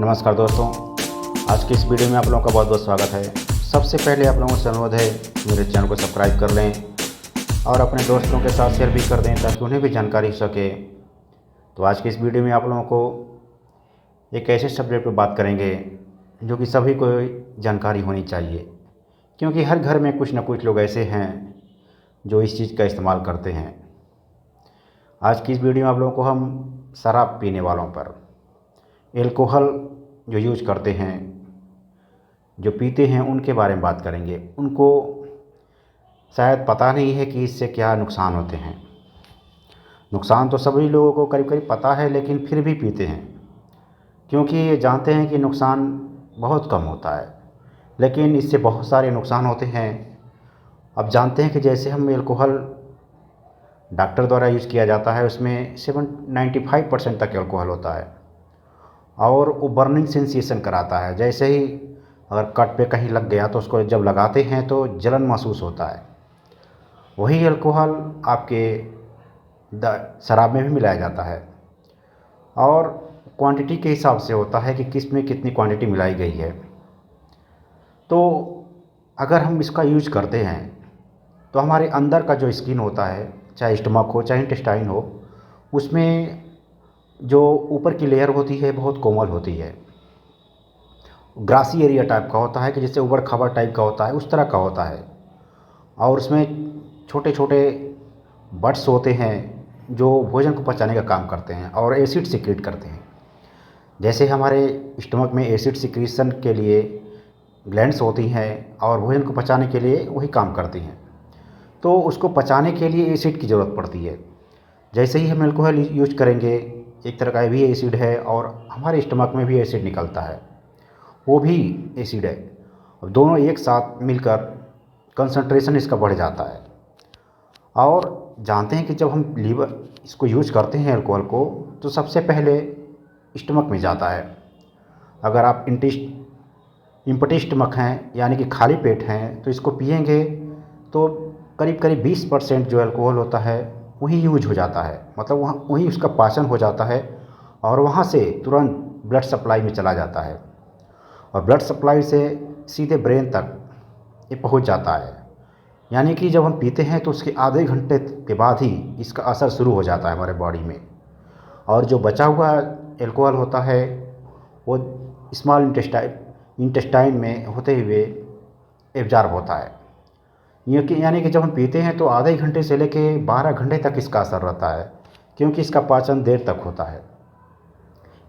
नमस्कार दोस्तों, आज की इस वीडियो में आप लोगों का बहुत बहुत स्वागत है। सबसे पहले आप लोगों से अनुरोध है मेरे चैनल को सब्सक्राइब कर लें और अपने दोस्तों के साथ शेयर भी कर दें ताकि उन्हें भी जानकारी हो सके। तो आज की इस वीडियो में आप लोगों को एक ऐसे सब्जेक्ट पर बात करेंगे जो कि सभी को जानकारी होनी चाहिए, क्योंकि हर घर में कुछ ना कुछ लोग ऐसे हैं जो इस चीज़ का इस्तेमाल करते हैं। आज की इस वीडियो में आप लोगों को हम शराब पीने वालों पर, एल्कोहल जो यूज करते हैं, जो पीते हैं, उनके बारे में बात करेंगे। उनको शायद पता नहीं है कि इससे क्या नुकसान होते हैं। नुकसान तो सभी लोगों को करीब करीब पता है, लेकिन फिर भी पीते हैं क्योंकि ये जानते हैं कि नुकसान बहुत कम होता है, लेकिन इससे बहुत सारे नुकसान होते हैं। अब जानते हैं कि जैसे हम एल्कोहल डॉक्टर द्वारा यूज़ किया जाता है, उसमें 95% तक एल्कोहल होता है और वो बर्निंग सेंसेशन कराता है। जैसे ही अगर कट पे कहीं लग गया तो उसको जब लगाते हैं तो जलन महसूस होता है। वही अल्कोहल आपके शराब में भी मिलाया जाता है और क्वांटिटी के हिसाब से होता है कि किस में कितनी क्वांटिटी मिलाई गई है। तो अगर हम इसका यूज करते हैं तो हमारे अंदर का जो स्किन होता है, चाहे स्टमक हो चाहे इंटेस्टाइन हो, उसमें जो ऊपर की लेयर होती है बहुत कोमल होती है, ग्रासी एरिया टाइप का होता है कि जैसे ऊबड़ खाबड़ टाइप का होता है, उस तरह का होता है। और उसमें छोटे छोटे बड्स होते हैं जो भोजन को पचाने का काम करते हैं और एसिड सिक्रीट करते हैं। जैसे हमारे स्टमक में एसिड सिक्रीशन के लिए ग्लैंड्स होती हैं और भोजन को पचाने के लिए वही काम करती हैं, तो उसको पचाने के लिए एसिड की ज़रूरत पड़ती है। जैसे ही हम अल्कोहल यूज करेंगे, एक तरह का भी एसिड है और हमारे स्टमक में भी एसिड निकलता है, वो भी एसिड है। और दोनों एक साथ मिलकर कंसंट्रेशन इसका बढ़ जाता है। और जानते हैं कि जब हम लीवर इसको यूज करते हैं अल्कोहल को, तो सबसे पहले स्टमक में जाता है। अगर आप इम्पटी स्टमक हैं, यानी कि खाली पेट हैं, तो इसको पिएंगे तो करीब करीब 20% जो अल्कोहल होता है वही यूज हो जाता है, मतलब वहाँ वहीं उसका पाचन हो जाता है और वहाँ से तुरंत ब्लड सप्लाई में चला जाता है और ब्लड सप्लाई से सीधे ब्रेन तक ये पहुँच जाता है। यानी कि जब हम पीते हैं तो उसके आधे घंटे के बाद ही इसका असर शुरू हो जाता है हमारे बॉडी में, और जो बचा हुआ एल्कोहल होता है वो स्मॉल इंटेस्टाइन में होते हुए एब्जॉर्ब होता है। यानी कि जब हम पीते हैं तो आधे घंटे से लेके 12 घंटे तक इसका असर रहता है, क्योंकि इसका पाचन देर तक होता है।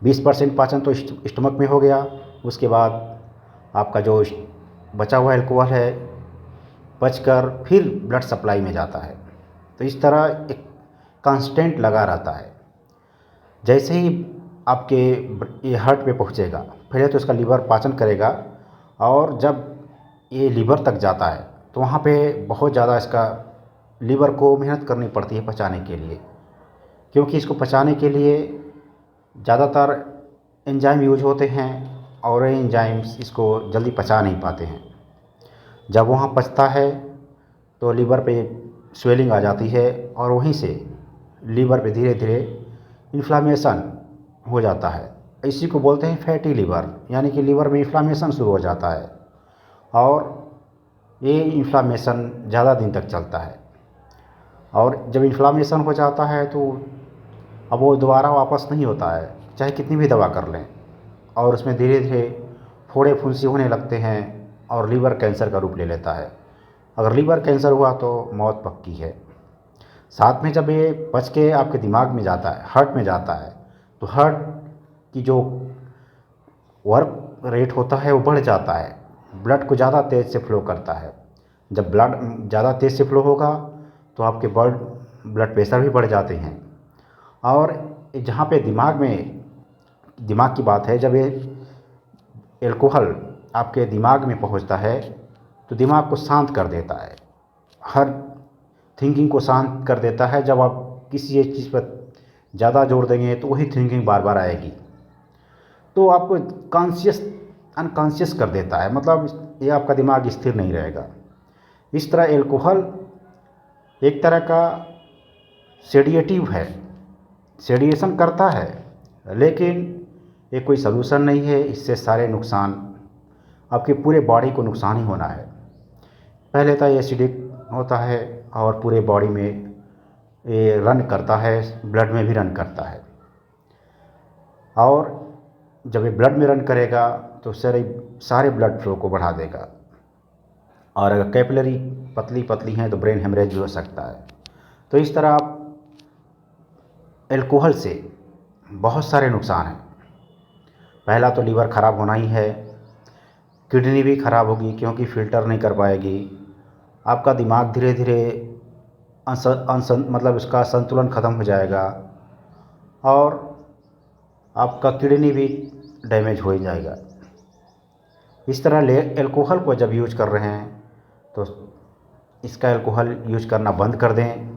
20% पाचन तो स्टमक में हो गया, उसके बाद आपका जो बचा हुआ अल्कोहल है बचकर फिर ब्लड सप्लाई में जाता है। तो इस तरह एक कांस्टेंट लगा रहता है। जैसे ही आपके ये हार्ट पे पहुँचेगा, पहले तो इसका लीवर पाचन करेगा, और जब ये लीवर तक जाता है तो वहाँ पे बहुत ज़्यादा इसका लीवर को मेहनत करनी पड़ती है पचाने के लिए, क्योंकि इसको पचाने के लिए ज़्यादातर एंजाइम यूज होते हैं और ये एंजाइम्स इसको जल्दी पचा नहीं पाते हैं। जब वहाँ पचता है तो लीवर पे स्वेलिंग आ जाती है और वहीं से लीवर पे धीरे धीरे इन्फ्लामेशन हो जाता है। इसी को बोलते हैं फैटी लीवर, यानी कि लीवर में इन्फ्लामेशन शुरू हो जाता है और ये इन्फ्लामेशन ज़्यादा दिन तक चलता है। और जब इन्फ्लामेशन हो जाता है तो अब वो दोबारा वापस नहीं होता है, चाहे कितनी भी दवा कर लें, और उसमें धीरे धीरे फोड़े फुंसी होने लगते हैं और लीवर कैंसर का रूप ले लेता है। अगर लीवर कैंसर हुआ तो मौत पक्की है। साथ में जब ये पच के आपके दिमाग में जाता है, हार्ट में जाता है, तो हार्ट की जो वर्क रेट होता है वो बढ़ जाता है, ब्लड को ज़्यादा तेज़ से फ्लो करता है। जब ब्लड ज़्यादा तेज़ से फ्लो होगा तो आपके ब्लड प्रेशर भी बढ़ जाते हैं। और जहाँ पे दिमाग की बात है, जब ये एल्कोहल आपके दिमाग में पहुँचता है तो दिमाग को शांत कर देता है, हर थिंकिंग को शांत कर देता है। जब आप किसी एक चीज़ पर ज़्यादा जोर देंगे तो वही थिंकिंग बार बार आएगी, तो आपको अनकॉन्शियस कर देता है, मतलब ये आपका दिमाग स्थिर नहीं रहेगा। इस तरह एल्कोहल एक तरह का सेडिएटिव है, सेडिएशन करता है, लेकिन ये कोई सलूशन नहीं है, इससे सारे नुकसान, आपके पूरे बॉडी को नुकसान ही होना है। पहले तो एसिडिक होता है और पूरे बॉडी में ये रन करता है, ब्लड में भी रन करता है। और जब ये ब्लड में रन करेगा तो सारे ब्लड फ्लो को बढ़ा देगा। और अगर कैपिलरी पतली पतली हैं तो ब्रेन हेमरेज भी हो सकता है। तो इस तरह आप एल्कोहल से बहुत सारे नुकसान हैं। पहला तो लीवर ख़राब होना ही है, किडनी भी ख़राब होगी क्योंकि फ़िल्टर नहीं कर पाएगी। आपका दिमाग धीरे धीरे मतलब उसका संतुलन ख़त्म हो जाएगा और आपका किडनी भी डैमेज हो ही जाएगा। इस तरह एल्कोहल को जब यूज कर रहे हैं तो इसका एल्कोहल यूज करना बंद कर दें।